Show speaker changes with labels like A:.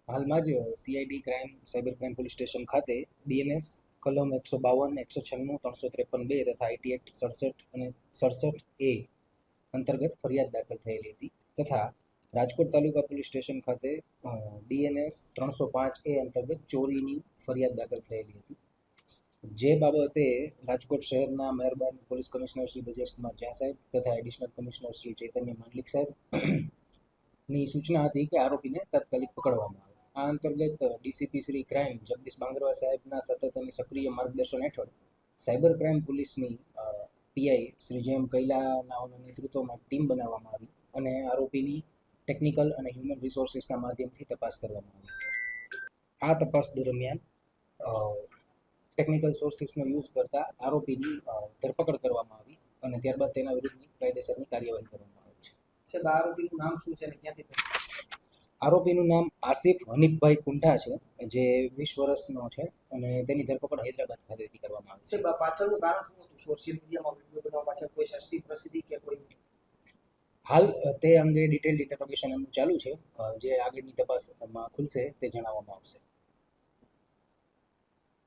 A: હાલમાં જ CID crime cyber crime police station ખાતે બીએનએસ કલમ 152, 196, 353(2) તથા આઈટી એક્ટ 67 અને 67A અંતર્ગત ફરિયાદ દાખલ થયેલી હતી તથા રાજકોટ તાલુકા પોલીસ સ્ટેશન ખાતે બીએનએસ 305A અંતર્ગત ચોરીની ફરિયાદ દાખલ થયેલી હતી, જે બાબતે રાજકોટ શહેરના મહેરબાન પોલીસ કમિશનર શ્રી બ્રજેશ કુમાર ઝા સાહેબ તથા એડિશનલ કમિશનર શ્રી ચૈતન્ય માંડલિક સાહેબ ની સૂચના હતી કે આરોપીને તાત્કાલિક પકડવામાં આવે. આ અંતર્ગત ડીસીપી શ્રી ક્રાઇમ જગદીશ બાંગરવા સાહેબના સતત અને સક્રિય માર્ગદર્શન હેઠળ સાયબર ક્રાઇમ પોલીસની પીઆઈ શ્રી જેમ કૈલાનાઓના નેતૃત્વમાં ટીમ બનાવવામાં આવી અને આરોપીની ટેકનિકલ અને હ્યુમન રિસોર્સિસના માધ્યમથી તપાસ કરવામાં આવી. આ તપાસ દરમિયાન ટેકનિકલ સોર્સિસનો યુઝ કરતા આરોપીની ધરપકડ કરવામાં આવી અને ત્યારબાદ તેના વિરુદ્ધની કાયદેસરની કાર્યવાહી કરવામાં આવી છે.
B: સાહેબ, આરોપીનું નામ શું છે અને ક્યાંથી?
A: આરોપીનું નામ આસિફ હનીફભાઈ કુંઢા છે, જે 20 વર્ષનો છે અને તેની ધરપકડ હૈદરાબાદ ખાતેથી કરવામાં આવી છે.
B: સાહેબ, પાછળનું કારણ શું હતું? સોશિયલ મીડિયામાં વિડીયો બનાવવા પાછળ કોઈ સસ્તી પ્રસિદ્ધિ કે કોઈ?
A: હાલ તે અંગે ડિટેલ ઇન્ટરોગેશન ચાલુ છે, જે આગળની તપાસમાં ખુલશે તે જણાવવામાં આવશે.